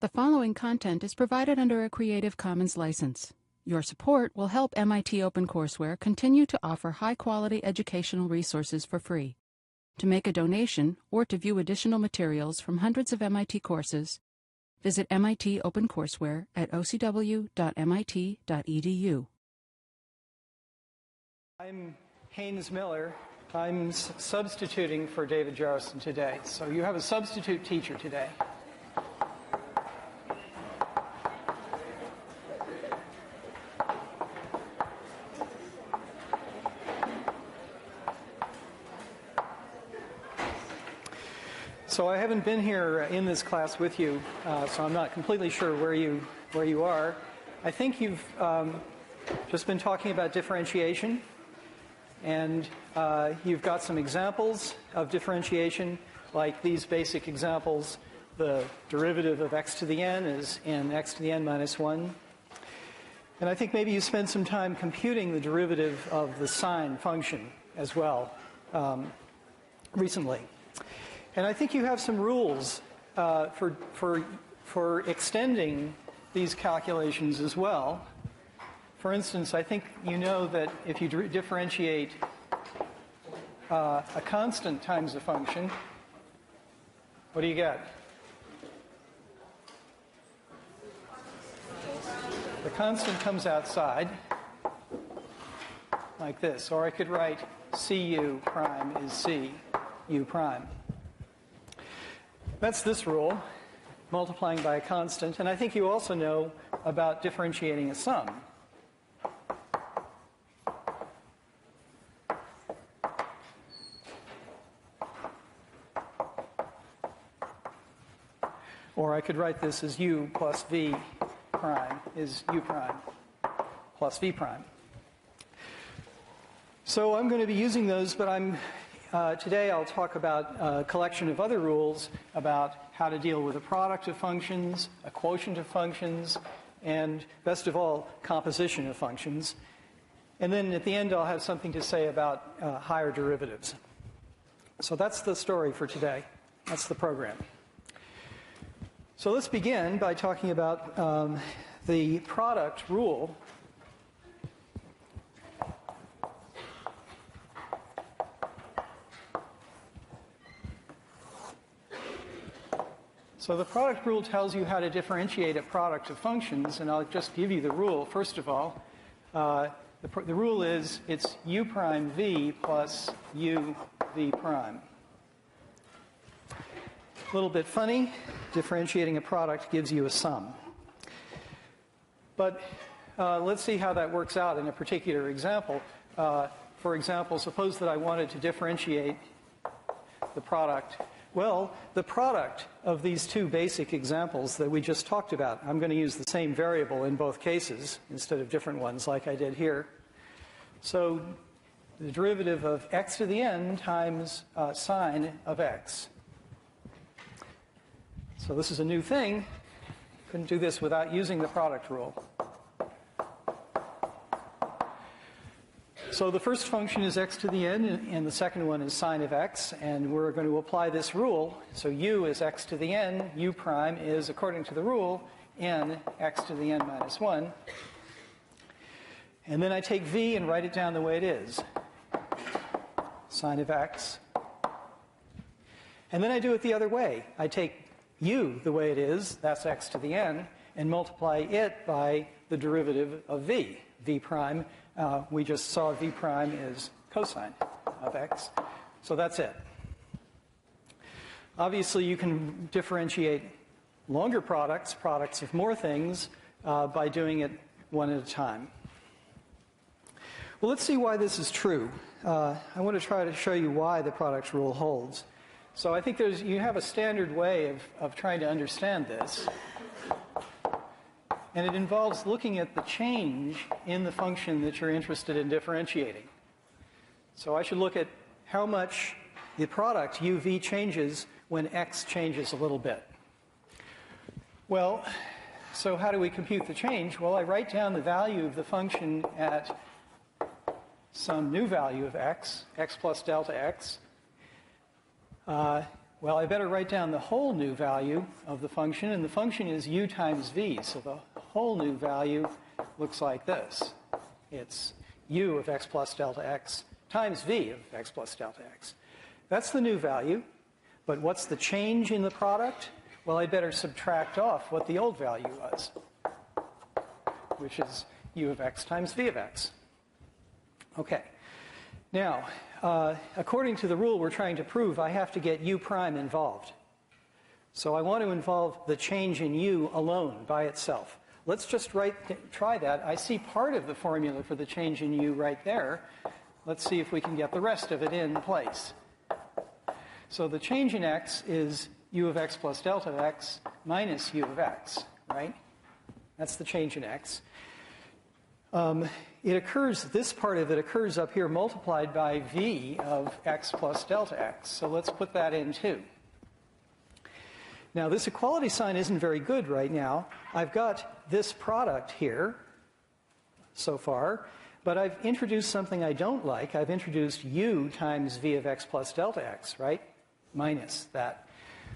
The following content is provided under a Creative Commons license. Your support will help MIT OpenCourseware continue to offer high-quality educational resources for free. To make a donation or to view additional materials from hundreds of MIT courses, visit MIT OpenCourseware at ocw.mit.edu. I'm Haynes Miller. I'm substituting for David Jarrison today. So you have a substitute teacher today. So I haven't been here in this class with you, so I'm not completely sure where you are. I think you've just been talking about differentiation, and you've got some examples of differentiation, like these basic examples. The derivative of x to the n is in x to the n minus 1. And I think maybe you spent some time computing the derivative of the sine function as well recently. And I think you have some rules for extending these calculations as well. For instance, I think you know that if you differentiate a constant times a function, what do you get? The constant comes outside like this. Or I could write Cu prime is Cu prime. That's this rule, multiplying by a constant. And I think you also know about differentiating a sum. Or I could write this as u plus v prime is u prime plus v prime. So I'm going to be using those, but today I'll talk about a collection of other rules about how to deal with a product of functions, a quotient of functions, and best of all, composition of functions. And then at the end I'll have something to say about higher derivatives. So that's the story for today. That's the program. So let's begin by talking about the product rule. So the product rule tells you how to differentiate a product of functions, and I'll just give you the rule. First of all, the rule is it's u prime v plus u v prime. A little bit funny, differentiating a product gives you a sum. But let's see how that works out in a particular example. For example, suppose that I wanted to differentiate the product. Well, the product of these two basic examples that we just talked about, I'm going to use the same variable in both cases instead of different ones like I did here. So the derivative of x to the n times sine of x. So this is a new thing. Couldn't do this without using the product rule. So the first function is x to the n, and the second one is sine of x, and we're going to apply this rule. So u is x to the n, u prime is, according to the rule, n x to the n minus 1. And then I take v and write it down the way it is, sine of x. And then I do it the other way. I take u the way it is, that's x to the n, and multiply it by the derivative of v prime. We just saw v prime is cosine of x. So that's it. Obviously, you can differentiate longer products of more things, by doing it one at a time. Well, let's see why this is true. I want to try to show you why the product rule holds. So I think you have a standard way of trying to understand this. And it involves looking at the change in the function that you're interested in differentiating. So I should look at how much the product uv changes when x changes a little bit. Well, so how do we compute the change? Well, I write down the value of the function at some new value of x plus delta x. Well, I better write down the whole new value of the function, and the function is u times v. So the whole new value looks like this. It's u of x plus delta x times v of x plus delta x. That's the new value, but what's the change in the product? Well, I'd better subtract off what the old value was, which is u of x times v of x. Okay. Now, according to the rule we're trying to prove, I have to get u prime involved. So I want to involve the change in u alone by itself. Let's just try that. I see part of the formula for the change in u right there. Let's see if we can get the rest of it in place. So the change in x is u of x plus delta x minus u of x, right? That's the change in x. It occurs, this part of it occurs up here multiplied by v of x plus delta x. So let's put that in too. Now this equality sign isn't very good right now. I've got this product here so far, but I've introduced something I don't like. I've introduced u times v of x plus delta x, right? Minus that.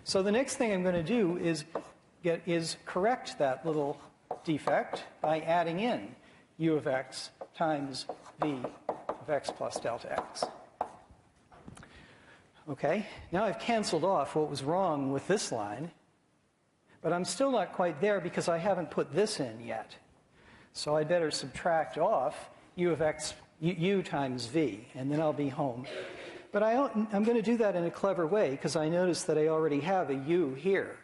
So the next thing I'm going to do is correct that little defect by adding in u of x times v of x plus delta x. Okay, now I've canceled off what was wrong with this line, but I'm still not quite there because I haven't put this in yet. So I'd better subtract off u of x, u times v, and then I'll be home. But I'm going to do that in a clever way because I notice that I already have a u here.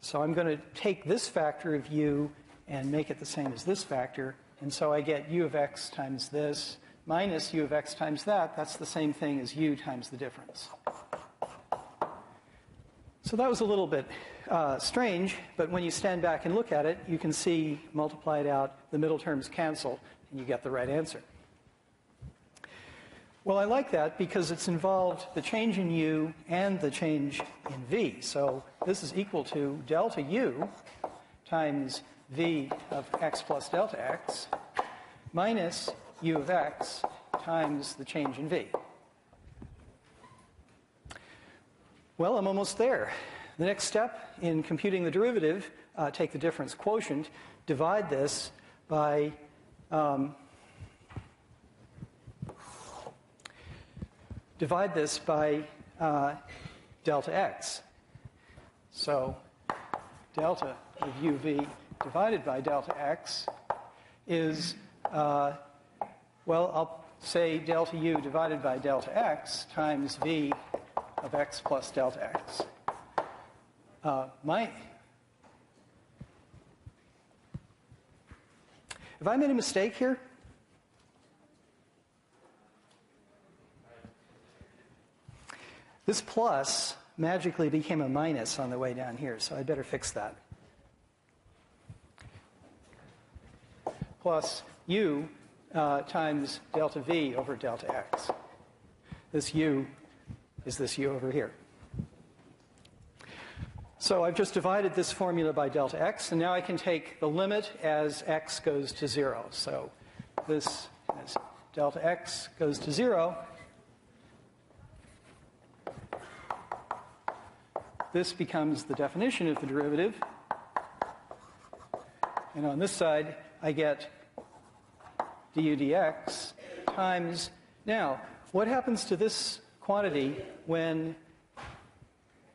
So I'm going to take this factor of u and make it the same as this factor. And so I get u of x times this minus u of x times that. That's the same thing as u times the difference. So that was a little bit strange, but when you stand back and look at it, you can see, multiply it out, the middle terms cancel, and you get the right answer. Well, I like that because it's involved the change in u and the change in v. So this is equal to delta u times v of x plus delta x minus u of x times the change in v. Well, I'm almost there. The next step in computing the derivative, take the difference quotient, divide this by delta x. So delta of uv divided by delta x is, well, I'll say delta u divided by delta x times v of x plus delta x. Have I made a mistake here? This plus magically became a minus on the way down here, so I'd better fix that. Plus u times delta v over delta x. This u is this u over here. So I've just divided this formula by delta x, and now I can take the limit as x goes to 0. So this, as delta x goes to 0, this becomes the definition of the derivative. And on this side, I get du dx times, now, what happens to this quantity when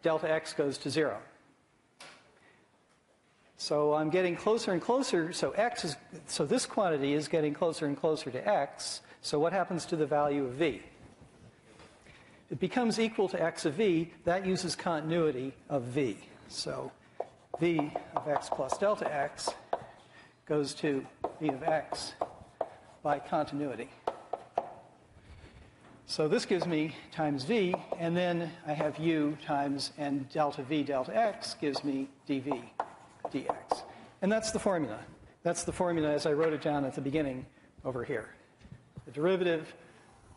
delta x goes to 0? So I'm getting closer and closer, so this quantity is getting closer and closer to x, so what happens to the value of v? It becomes equal to x of v. That uses continuity of v. So v of x plus delta x goes to v of x by continuity. So this gives me times v, and then I have u times, and delta v delta x gives me dv dx. And that's the formula. That's the formula as I wrote it down at the beginning over here. The derivative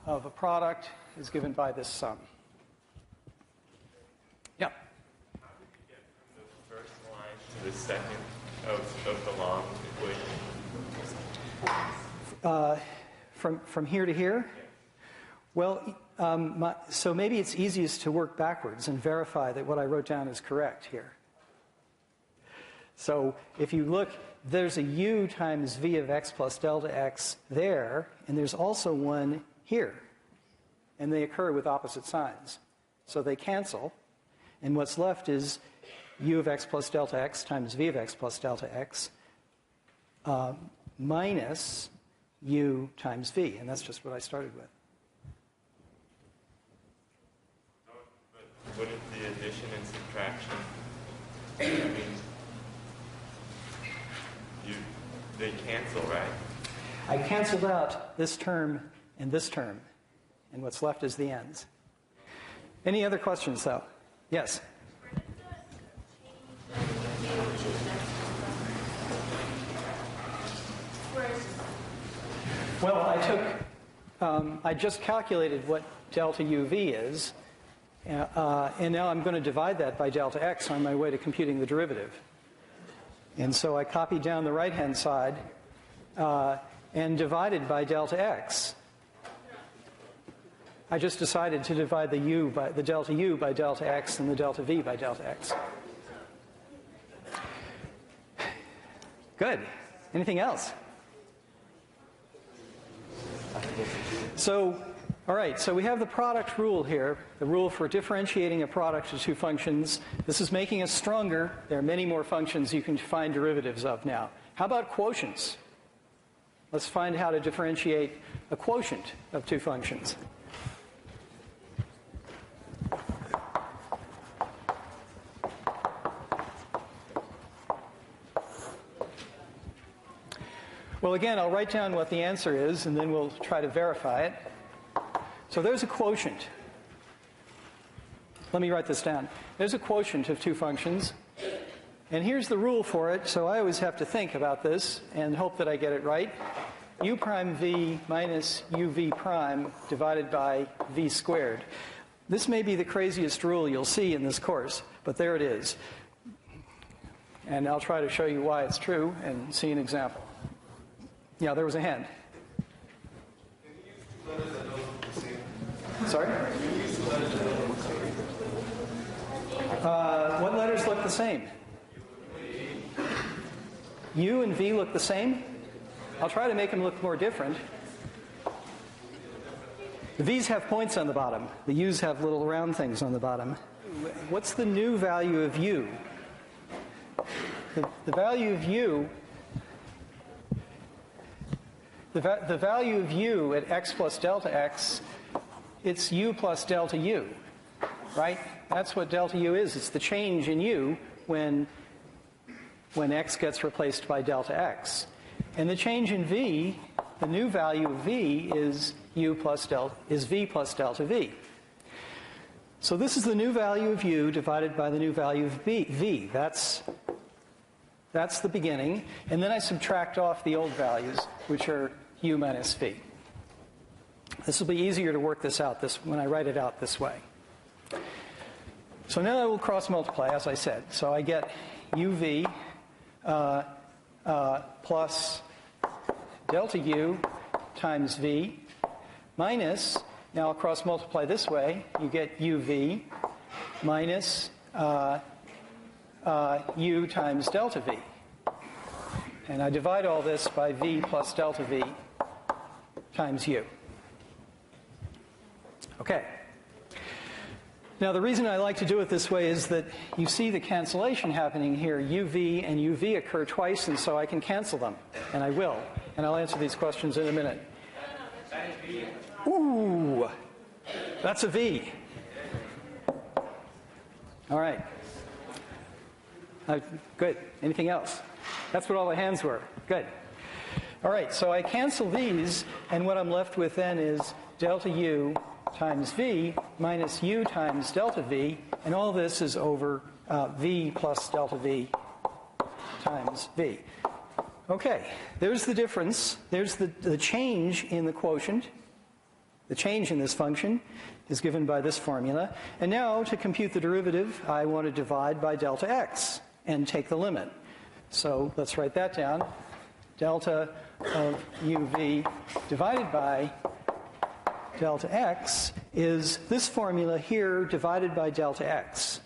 of a product is given by this sum. Yeah? How did we get from the first line to the second of the long equation? From here to here? Well, so maybe it's easiest to work backwards and verify that what I wrote down is correct here. So if you look, there's a u times v of x plus delta x there, and there's also one here. And they occur with opposite signs. So they cancel, and what's left is u of x plus delta x times v of x plus delta x minus u times v, and that's just what I started with. But wouldn't the addition and subtraction, I mean, they cancel, right? I canceled out this term and this term, and what's left is the ends. Any other questions, though? Yes? Well, I just calculated what delta uv is, and now I'm going to divide that by delta x on my way to computing the derivative. And so I copied down the right-hand side and divided by delta x. I just decided to divide the delta u by delta x and the delta v by delta x. Good. Anything else? So, all right, so we have the product rule here, the rule for differentiating a product of two functions. This is making us stronger. There are many more functions you can find derivatives of now. How about quotients? Let's find how to differentiate a quotient of two functions. Well, again, I'll write down what the answer is, and then we'll try to verify it. So there's a quotient. Let me write this down. There's a quotient of two functions. And here's the rule for it, so I always have to think about this and hope that I get it right. U prime v minus uv prime divided by v squared. This may be the craziest rule you'll see in this course, but there it is. And I'll try to show you why it's true and see an example. Yeah, there was a hand. Sorry? What letters look the same? U and V look the same? I'll try to make them look more different. The V's have points on the bottom. The U's have little round things on the bottom. What's the new value of U? The value of U... The value of u at x plus delta x, it's u plus delta u, right? That's what delta u is. It's the change in u when x gets replaced by delta x. And the change in v, the new value of v is v plus delta v. So this is the new value of u divided by the new value of v. That's the beginning. And then I subtract off the old values, which are u minus v. This will be easier to work this out when I write it out this way. So now I will cross multiply, as I said. So I get uv plus delta u times v minus, now I'll cross multiply this way, you get uv minus u times delta v. And I divide all this by v plus delta v times u. Okay. Now the reason I like to do it this way is that you see the cancellation happening here. uv and uv occur twice, and so I can cancel them. And I will. And I'll answer these questions in a minute. Ooh, that's a v. All right. Good. Anything else? That's what all the hands were. Good. All right, so I cancel these, and what I'm left with then is delta u times v minus u times delta v, and all this is over v plus delta v times v. Okay, there's the difference. There's the change in the quotient. The change in this function is given by this formula. And now, to compute the derivative, I want to divide by delta x and take the limit. So let's write that down. Delta of uv divided by delta x is this formula here divided by delta x.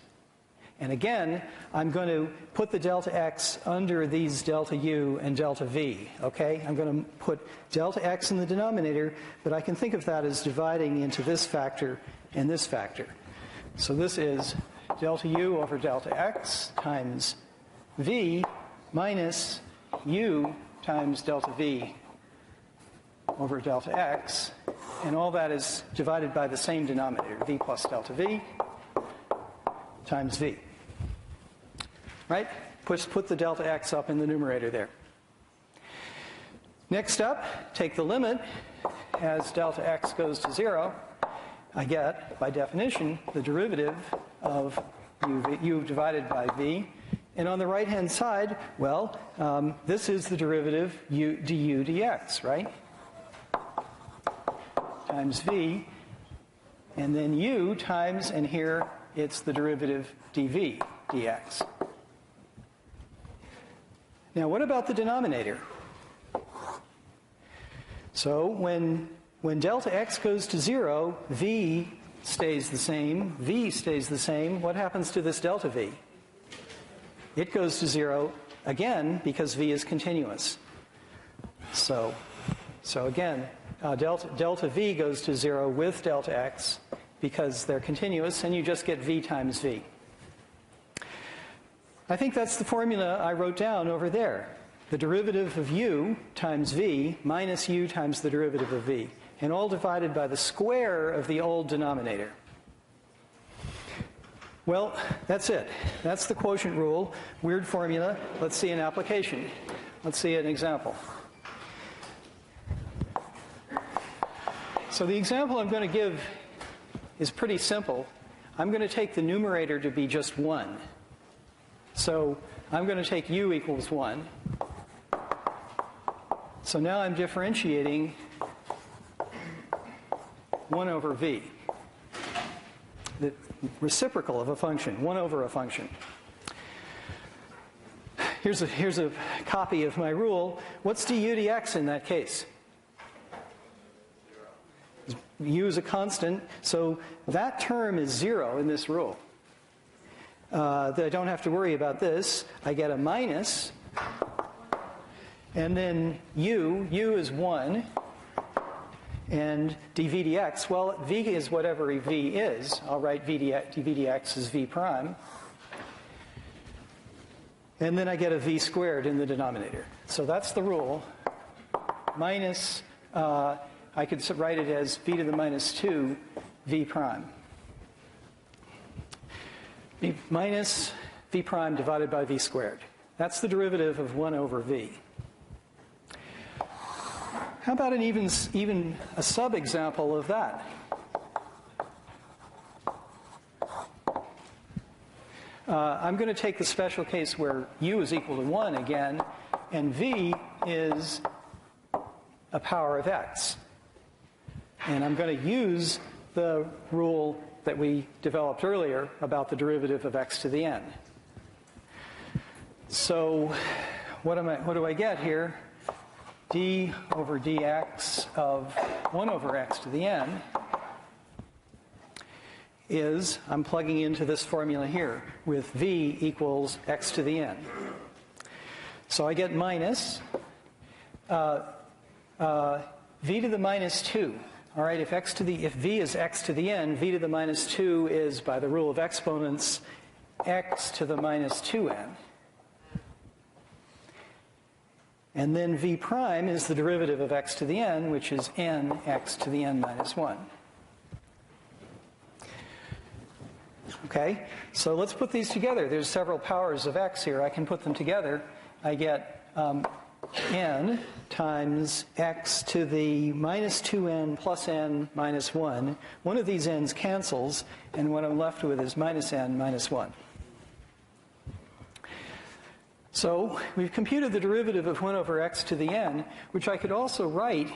And again, I'm going to put the delta x under these delta u and delta v, okay? I'm going to put delta x in the denominator, but I can think of that as dividing into this factor and this factor. So this is delta u over delta x times v minus u times delta v over delta x, and all that is divided by the same denominator, v plus delta v times v. Right? Put the delta x up in the numerator there. Next up, take the limit as delta x goes to 0. I get, by definition, the derivative of u divided by v. And on the right-hand side, well, this is the derivative du dx, right? Times v, and then u times, and here it's the derivative dv dx. Now, what about the denominator? So when delta x goes to 0, v stays the same, v stays the same. What happens to this delta v? It goes to 0 again because v is continuous. So again, delta v goes to 0 with delta x because they're continuous, and you just get v times v. I think that's the formula I wrote down over there. The derivative of u times v minus u times the derivative of v, and all divided by the square of the old denominator. Well, that's it. That's the quotient rule. Weird formula. Let's see an application. Let's see an example. So the example I'm going to give is pretty simple. I'm going to take the numerator to be just 1. So I'm going to take u equals 1. So now I'm differentiating 1 over v. The reciprocal of a function, 1 over a function. Here's a copy of my rule. What's du dx in that case? U is a constant, so that term is 0 in this rule. I don't have to worry about this. I get a minus, and then u is 1, and dv dx, well, v is whatever v is. I'll write dv dx as v prime. And then I get a v squared in the denominator. So that's the rule. Minus, I could write it as v to the minus 2 v prime. V minus v prime divided by v squared. That's the derivative of 1 over v. How about an even a sub-example of that? I'm going to take the special case where u is equal to 1 again, and v is a power of x. And I'm going to use the rule that we developed earlier about the derivative of x to the n. So what do I get here? D over dx of 1 over x to the n is, I'm plugging into this formula here, with v equals x to the n. So I get minus v to the minus 2. All right, if v is x to the n, v to the minus 2 is, by the rule of exponents, x to the minus 2n. And then v prime is the derivative of x to the n, which is n x to the n minus 1. Okay, so let's put these together. There's several powers of x here. I can put them together. I get n times x to the minus 2n plus n minus 1. One of these n's cancels, and what I'm left with is minus n minus 1. So we've computed the derivative of 1 over x to the n, which I could also write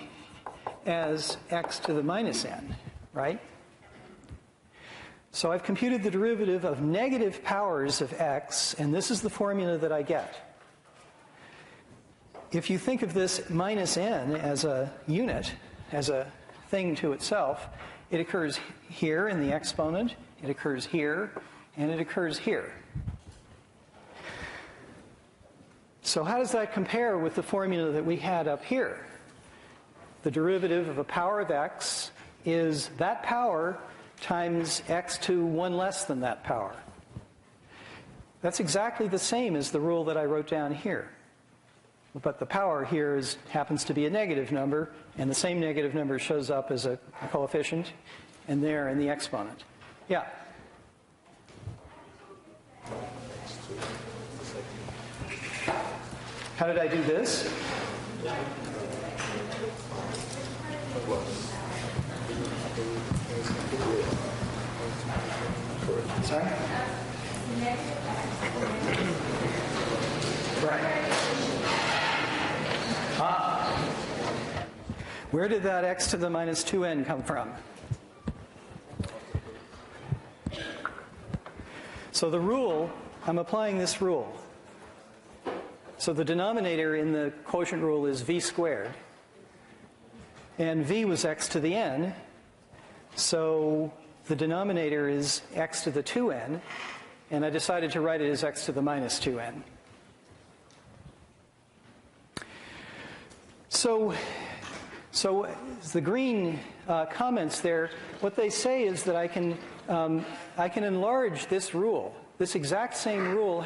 as x to the minus n, right? So I've computed the derivative of negative powers of x, and this is the formula that I get. If you think of this minus n as a unit, as a thing to itself. It occurs here in the exponent, it occurs here, and it occurs here. So how does that compare with the formula that we had up here? The derivative of a power of x is that power times x to 1 less than that power. That's exactly the same as the rule that I wrote down here. But the power here happens to be a negative number, and the same negative number shows up as a coefficient, and there in the exponent. Yeah? How did I do this? Sorry? Right. Where did that x to the minus 2n come from? So the rule, I'm applying this rule. So the denominator in the quotient rule is v squared. And v was x to the n. So the denominator is x to the 2n. And I decided to write it as x to the minus 2n. So the green comments there, what they say is that I can enlarge this rule. This exact same rule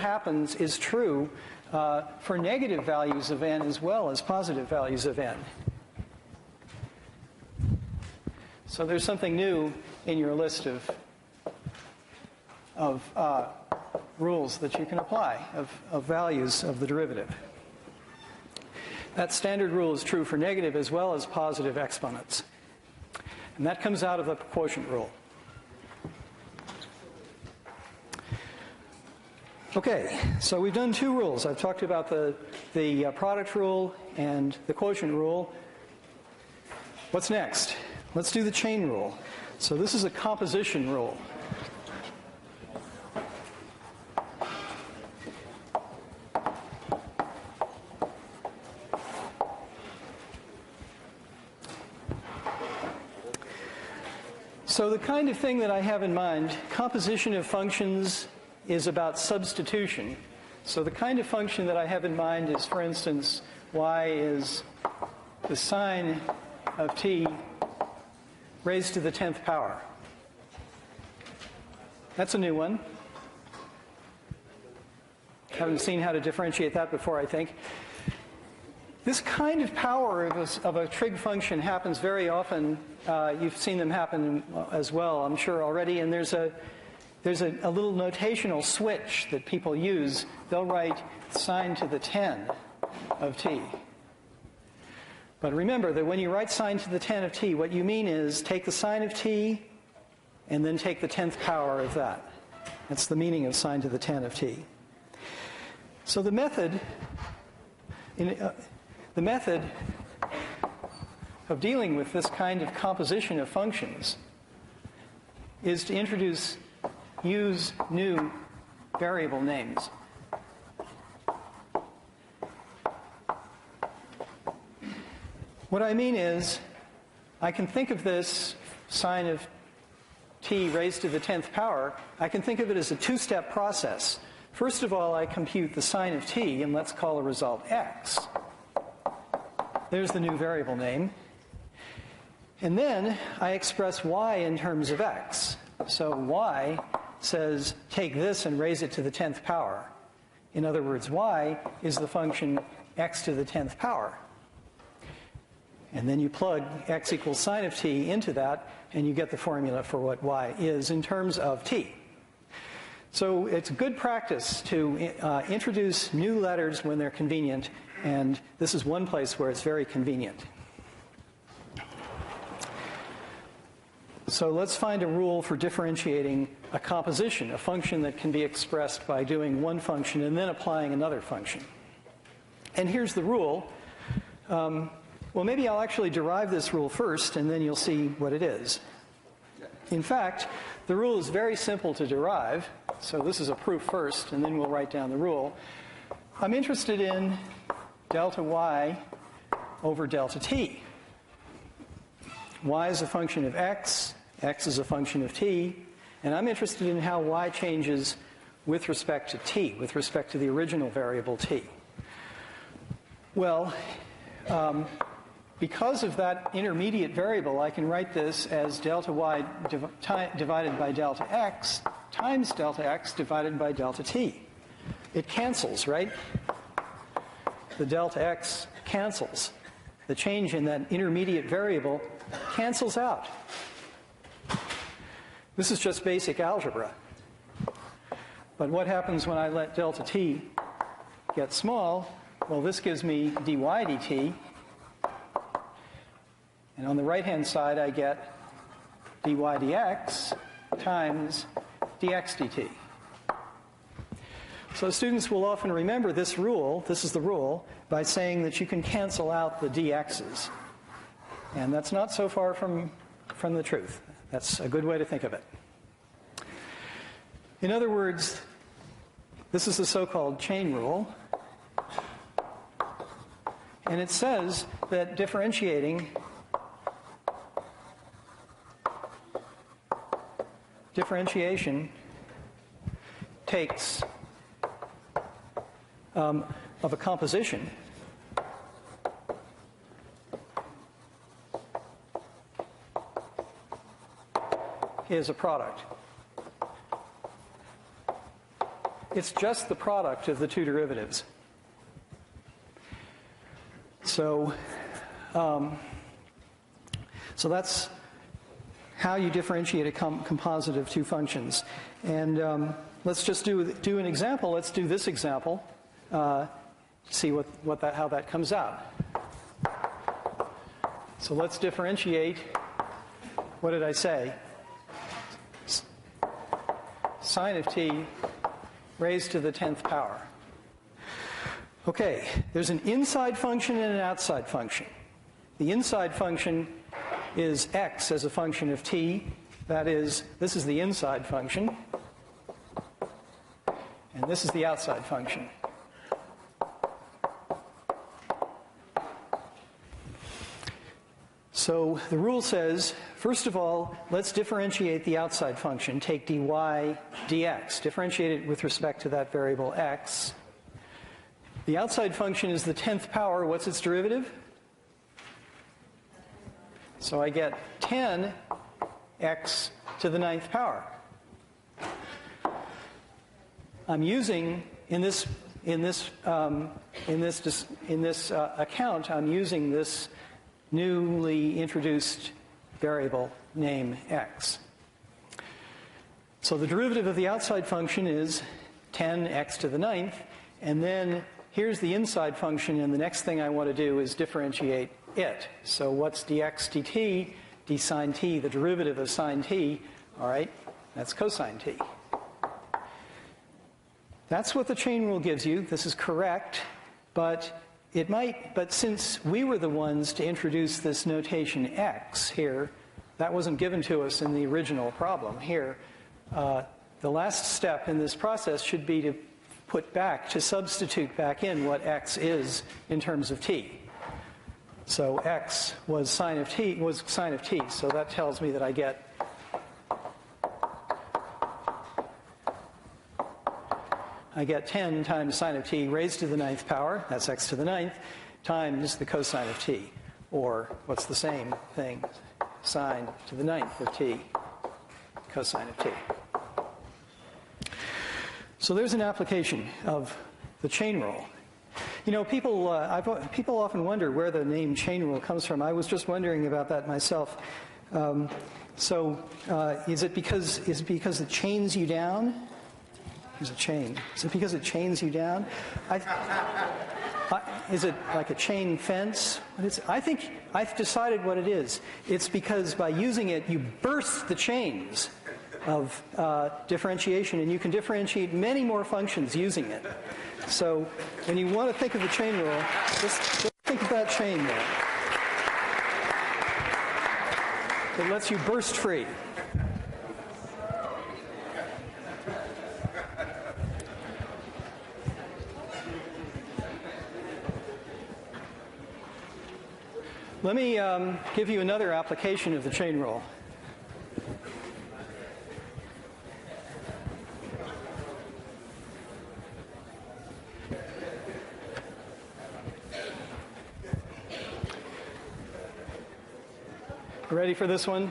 is true for negative values of n as well as positive values of n. So there's something new in your list of rules that you can apply, of values of the derivative. That standard rule is true for negative as well as positive exponents. And that comes out of the quotient rule. Okay, so we've done two rules. I've talked about the product rule and the quotient rule. What's next? Let's do the chain rule. So this is a composition rule. So the kind of thing that I have in mind, composition of functions is about substitution. So the kind of function that I have in mind is, for instance, y is the sine of t raised to the 10th power. That's a new one. Haven't seen how to differentiate that before, I think. This kind of power of a trig function happens very often. You've seen them happen as well, I'm sure, already. And there's a little notational switch that people use. They'll write sine to the 10 of t. But remember that when you write sine to the 10 of t, what you mean is take the sine of t and then take the 10th power of that. That's the meaning of sine to the 10 of t. So the method of dealing with this kind of composition of functions is to use new variable names. What I mean is, I can think of this sine of t raised to the 10th power, I can think of it as a two-step process. First of all, I compute the sine of t, and let's call the result x. There's the new variable name. And then I express y in terms of x. So y says take this and raise it to the 10th power. In other words, y is the function x to the 10th power. And then you plug x equals sine of t into that, and you get the formula for what y is in terms of t. So it's good practice to introduce new letters when they're convenient, and this is one place where it's very convenient. So let's find a rule for differentiating a composition, a function that can be expressed by doing one function and then applying another function. And here's the rule. Well, maybe I'll actually derive this rule first, and then you'll see what it is. In fact, the rule is very simple to derive. So this is a proof first, and then we'll write down the rule. I'm interested in delta y over delta t. y is a function of x is a function of t, and I'm interested in how y changes with respect to t, with respect to the original variable t. Well, because of that intermediate variable, I can write this as delta y divided by delta x times delta x divided by delta t. It cancels, right? The delta x cancels. The change in that intermediate variable cancels out. This is just basic algebra. But what happens when I let delta t get small? Well, this gives me dy dt. And on the right-hand side, I get dy dx times dx dt. So students will often remember this rule, this is the rule, by saying that you can cancel out the dx's. And that's not so far from the truth. That's a good way to think of it. In other words, this is the so-called chain rule. And it says that differentiation takes of a composition is a product. It's just the product of the two derivatives. So that's how you differentiate a composite of two functions. And let's just do an example. Let's do this example. See how that comes out. So let's differentiate. What did I say? Sine of t raised to the 10th power. Okay, there's an inside function and an outside function. The inside function is x as a function of t. That is, this is the inside function, and this is the outside function. So the rule says, first of all, let's differentiate the outside function. Take dy dx. Differentiate it with respect to that variable x. The outside function is the 10th power. What's its derivative? So I get 10x to the 9th power. I'm using in this account, I'm using this newly introduced variable name x. So the derivative of the outside function is 10x to the 9th, and then here's the inside function, and the next thing I want to do is differentiate it. So what's dx dt? D sine t, the derivative of sine t, all right, that's cosine t. That's what the chain rule gives you. This is correct, but since we were the ones to introduce this notation x here, that wasn't given to us in the original problem here. The last step in this process should be to substitute back in what x is in terms of t. So x was sine of t, so that tells me that I get I get 10 times sine of t raised to the 9th power, that's x to the 9th, times the cosine of t, or what's the same thing, sine to the 9th of t, cosine of t. So there's an application of the chain rule. You know, people often wonder where the name chain rule comes from. I was just wondering about that myself. Is it because it chains you down? Here's a chain. Is it because it chains you down? Is it like a chain fence? I think I've decided what it is. It's because by using it, you burst the chains of differentiation, and you can differentiate many more functions using it. So when you want to think of the chain rule, just think of that chain there. It lets you burst free. Let me give you another application of the chain rule. Ready for this one?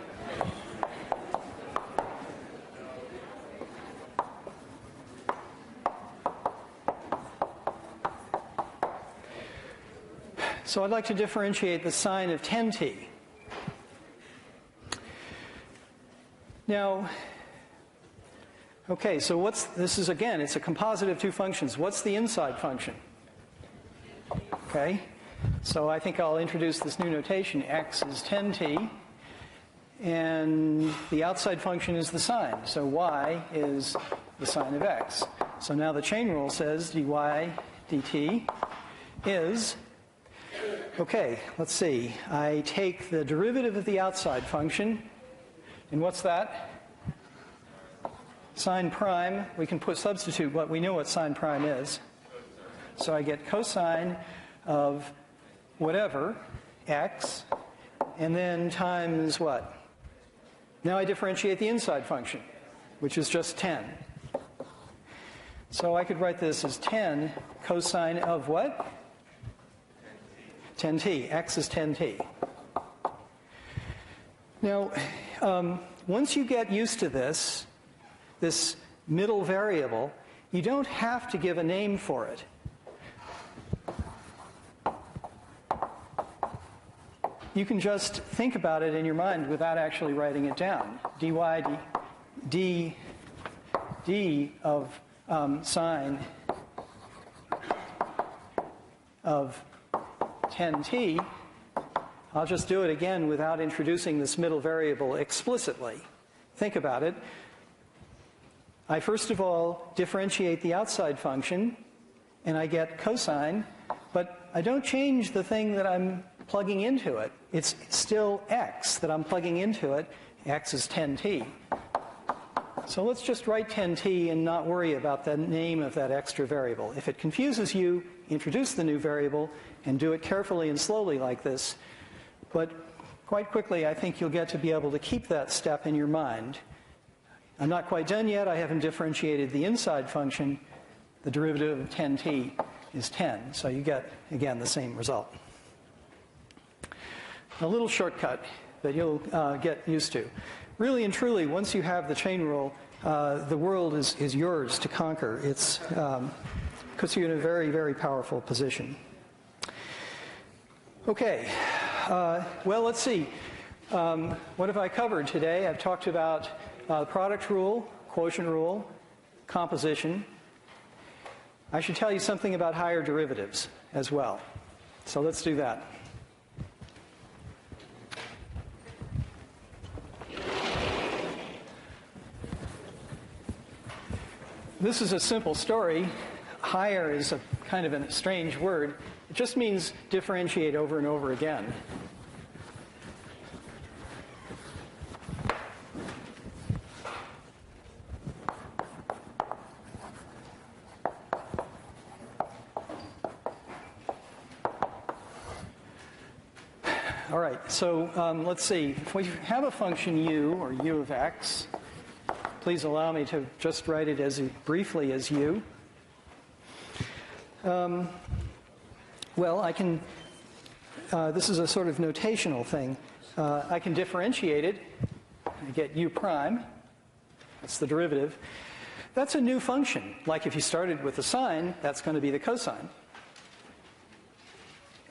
So I'd like to differentiate the sine of 10t. Now, okay, so this is again, it's a composite of two functions. What's the inside function? Okay, so I think I'll introduce this new notation. X is 10t, and the outside function is the sine. So y is the sine of x. So now the chain rule says dy dt is, okay, let's see. I take the derivative of the outside function, and what's that? Sine prime. We can substitute what we know what sine prime is. So I get cosine of whatever, x, and then times what? Now I differentiate the inside function, which is just 10. So I could write this as 10 cosine of what? 10t. X is 10t. Now, once you get used to this middle variable, you don't have to give a name for it. You can just think about it in your mind without actually writing it down. d of sine of 10t, I'll just do it again without introducing this middle variable explicitly. Think about it. I first of all differentiate the outside function, and I get cosine, but I don't change the thing that I'm plugging into it. It's still x that I'm plugging into it. X is 10t. So let's just write 10t and not worry about the name of that extra variable. If it confuses you, introduce the new variable and do it carefully and slowly like this. But quite quickly, I think you'll get to be able to keep that step in your mind. I'm not quite done yet. I haven't differentiated the inside function. The derivative of 10t is 10. So you get, again, the same result. A little shortcut that you'll get used to. Really and truly, once you have the chain rule, the world is yours to conquer. It puts you in a very, very powerful position. Okay, well, let's see. What have I covered today? I've talked about product rule, quotient rule, composition. I should tell you something about higher derivatives as well. So let's do that. This is a simple story. Higher is a kind of a strange word. It just means differentiate over and over again. All right, so let's see. If we have a function u, or u of x, please allow me to just write it as briefly as u. Well, I can, this is a sort of notational thing. I can differentiate it. I get u prime. That's the derivative. That's a new function. Like if you started with the sine, that's going to be the cosine.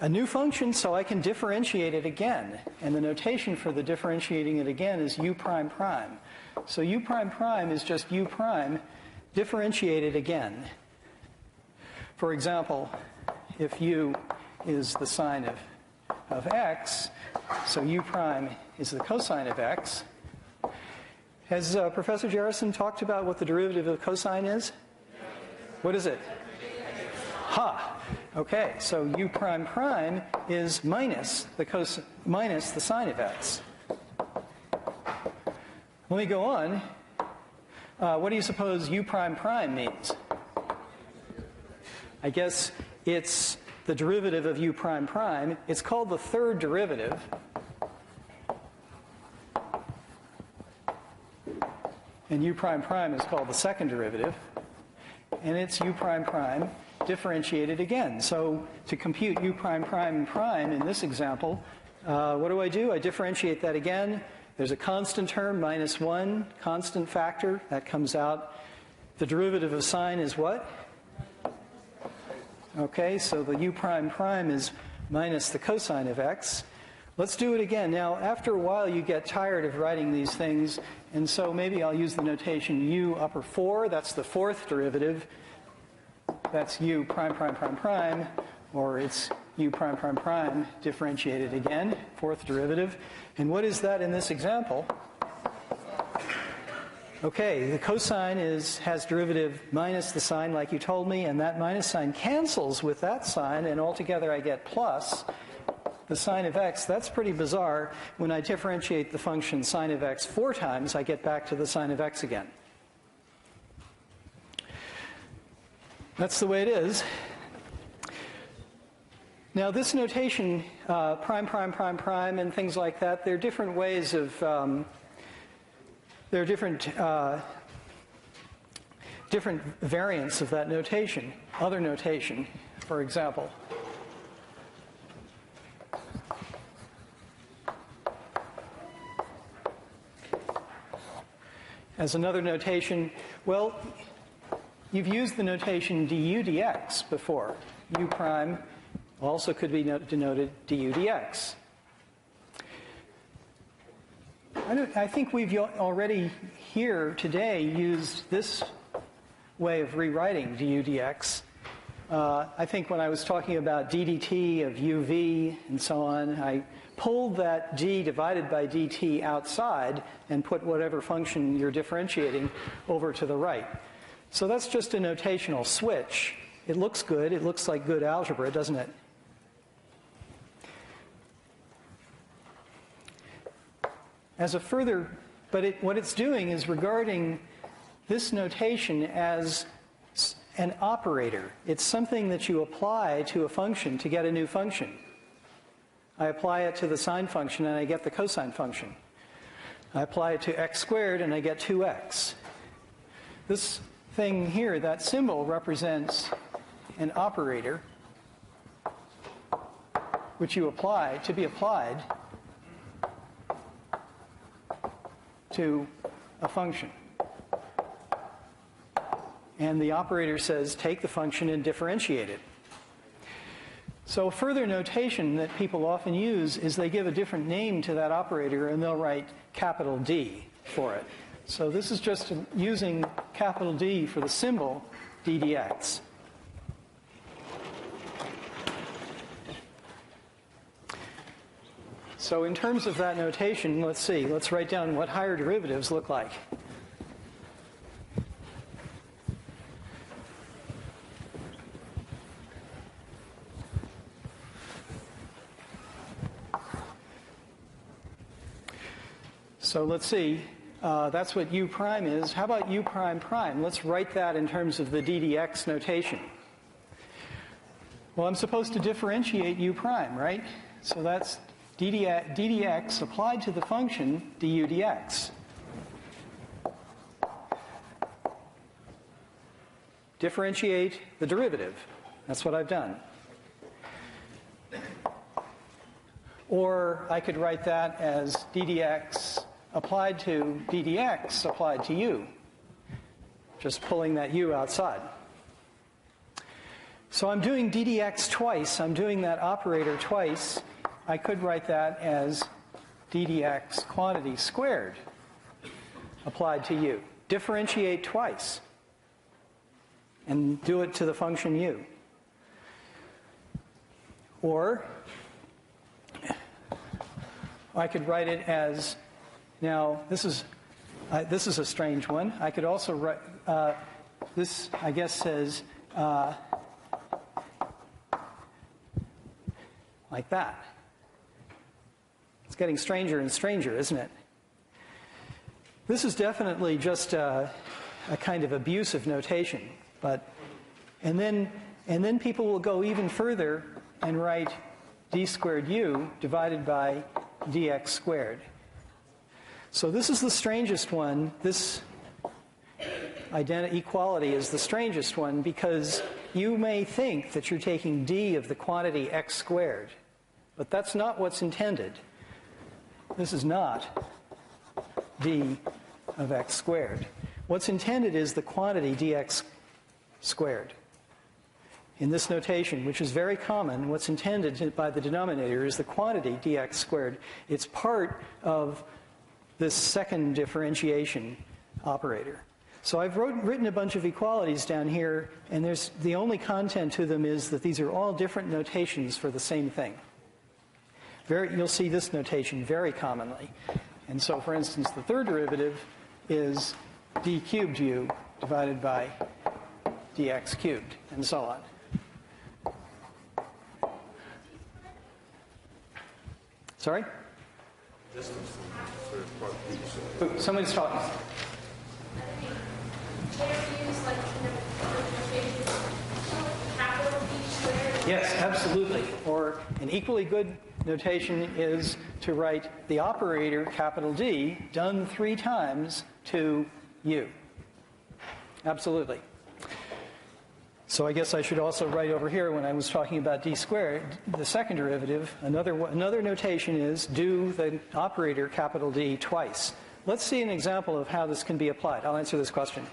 A new function, so I can differentiate it again. And the notation for the differentiating it again is u prime prime. So u prime prime is just u prime differentiated again. For example, if u is the sine of x, so u prime is the cosine of x. Has Professor Jerrison talked about what the derivative of cosine is? What is it? Ha! Okay, so u prime prime is minus the sine of x. Let me go on. What do you suppose u prime prime means? I guess it's the derivative of u prime prime. It's called the third derivative. And u prime prime is called the second derivative. And it's u prime prime differentiated again. So to compute u prime prime prime in this example, what do? I differentiate that again. There's a constant term, minus 1, constant factor. That comes out. The derivative of sine is what? Okay, so the u prime prime is minus the cosine of x. Let's do it again. Now, after a while, you get tired of writing these things, and so maybe I'll use the notation u upper 4. That's the fourth derivative. That's u prime prime prime prime, or it's u prime prime prime differentiated again, fourth derivative. And what is that in this example? Okay, the cosine has derivative minus the sine, like you told me, and that minus sign cancels with that sign, and altogether I get plus the sine of x. That's pretty bizarre. When I differentiate the function sine of x 4 times, I get back to the sine of x again. That's the way it is. Now, this notation, prime, prime, prime, prime, and things like that, there are different ways of, there are different variants of that notation. Other notation, for example. As another notation, well, you've used the notation du dx before. U prime also could be denoted du dx. I think we've already here today used this way of rewriting du dx. I think when I was talking about ddt of uv and so on, I pulled that d divided by dt outside and put whatever function you're differentiating over to the right. So that's just a notational switch. It looks good. It looks like good algebra, doesn't it? As a further, but what it's doing is regarding this notation as an operator. It's something that you apply to a function to get a new function. I apply it to the sine function and I get the cosine function. I apply it to x squared and I get 2x. This thing here, that symbol, represents an operator which you apply to be applied to a function. And the operator says, take the function and differentiate it. So further notation that people often use is they give a different name to that operator and they'll write capital D for it. So this is just using capital D for the symbol d dx. So in terms of that notation, let's see. Let's write down what higher derivatives look like. So let's see. That's what u prime is. How about u prime prime? Let's write that in terms of the d dx notation. Well, I'm supposed to differentiate u prime, right? So that's d dx applied to the function du dx. Differentiate the derivative. That's what I've done. Or I could write that as d dx applied to d dx applied to u. Just pulling that u outside. So I'm doing d dx twice. I'm doing that operator twice. I could write that as d dx quantity squared applied to u. Differentiate twice and do it to the function u. Or I could write it as, now this is a strange one. I could also write, this I guess says like that. It's getting stranger and stranger, isn't it? This is definitely just a kind of abusive notation, but and then people will go even further and write d squared u divided by dx squared. So this is the strangest one. This equality is the strangest one because you may think that you're taking d of the quantity x squared, but that's not what's intended. This is not d of x squared. What's intended is the quantity dx squared. In this notation, which is very common, what's intended by the denominator is the quantity dx squared. It's part of this second differentiation operator. So I've written a bunch of equalities down here, and the only content to them is that these are all different notations for the same thing. You'll see this notation very commonly. And so, for instance, the third derivative is d cubed u divided by dx cubed, and so on. Sorry? Somebody's talking. Yes, absolutely. Or an equally good notation is to write the operator, capital D, done 3 times to u. Absolutely. So I guess I should also write over here when I was talking about d squared, the second derivative, another notation is do the operator, capital D, twice. Let's see an example of how this can be applied. I'll answer this question.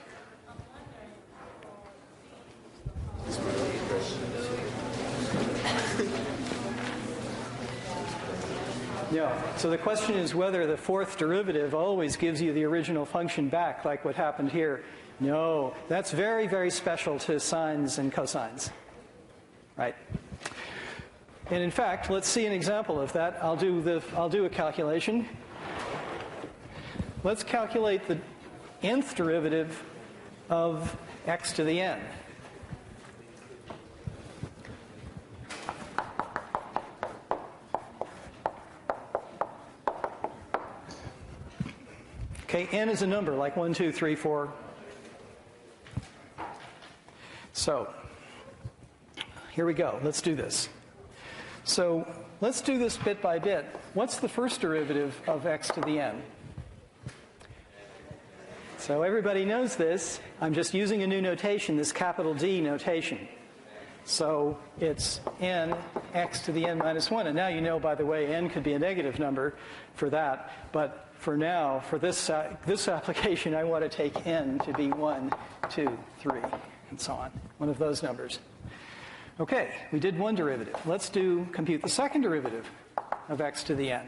Yeah. So the question is whether the fourth derivative always gives you the original function back, like what happened here. No, that's very, very special to sines and cosines. Right? And in fact, let's see an example of that. I'll do a calculation. Let's calculate the nth derivative of x to the n. Okay, n is a number like 1, 2, 3, 4. So, here we go. Let's do this. So, let's do this bit by bit. What's the first derivative of x to the n? So, everybody knows this. I'm just using a new notation, this capital D notation. So, it's n x to the n minus 1. And now you know, by the way, n could be a negative number for that. But for now, for this application, I want to take n to be 1, 2, 3, and so on. One of those numbers. Okay, we did one derivative. Let's compute the second derivative of x to the n.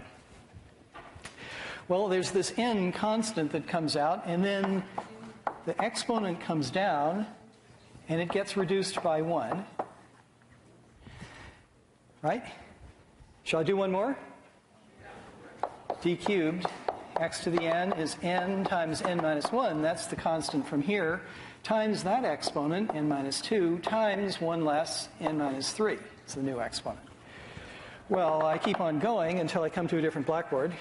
Well, there's this n constant that comes out, and then the exponent comes down, and it gets reduced by 1. Right? Shall I do one more? D cubed x to the n is n times n minus 1. That's the constant from here, times that exponent, n minus 2, times 1 less n minus 3. It's the new exponent. Well, I keep on going until I come to a different blackboard.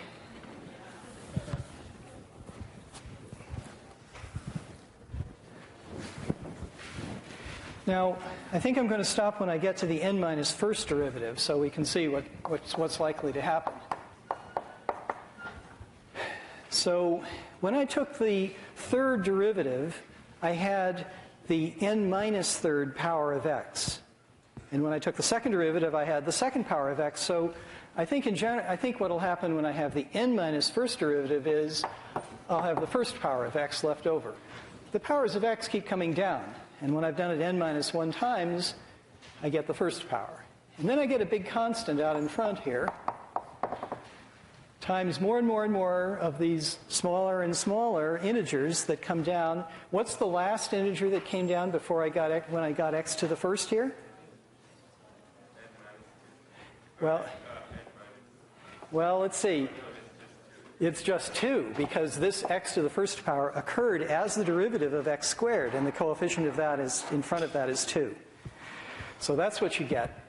Now, I think I'm going to stop when I get to the n minus first derivative so we can see what's likely to happen. So when I took the third derivative, I had the n minus third power of x. And when I took the second derivative, I had the second power of x. So I think what will happen when I have the n minus first derivative is I'll have the first power of x left over. The powers of x keep coming down. And when I've done it n minus 1 times, I get the first power. And then I get a big constant out in front here, times more and more and more of these smaller and smaller integers that come down. What's the last integer that came down before when I got x to the first here? Well, let's see. It's just 2, because this x to the first power occurred as the derivative of x squared, and the coefficient of that is in front of that is 2. So that's what you get.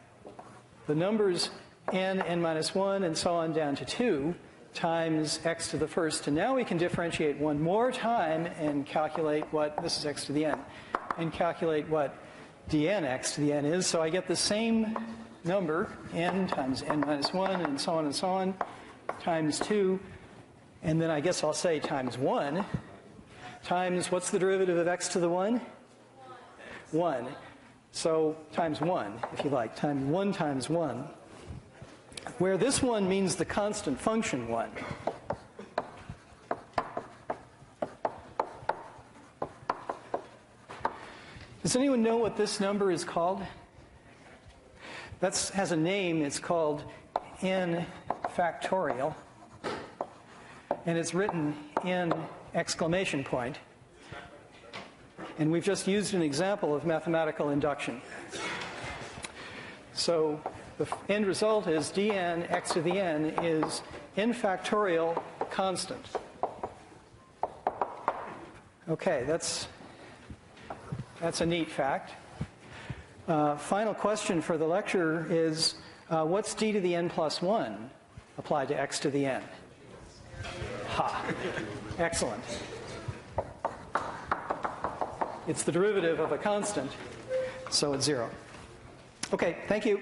The numbers n, n minus 1, and so on down to 2 times x to the first. And now we can differentiate one more time and calculate what, this is x to the n, and calculate what dn x to the n is. So I get the same number, n times n minus 1, and so on, times 2, and then I guess I'll say times 1, times, what's the derivative of x to the 1? 1. So times 1, if you like, times 1, where this 1 means the constant function 1. Does anyone know what this number is called? That has a name. It's called n factorial, and it's written in exclamation point. And we've just used an example of mathematical induction. So the end result is dn x to the n is n factorial constant. Okay, that's a neat fact. Final question for the lecture is, what's d to the n plus 1 applied to x to the n? Ha! Excellent. It's the derivative of a constant, so it's 0. Okay, thank you.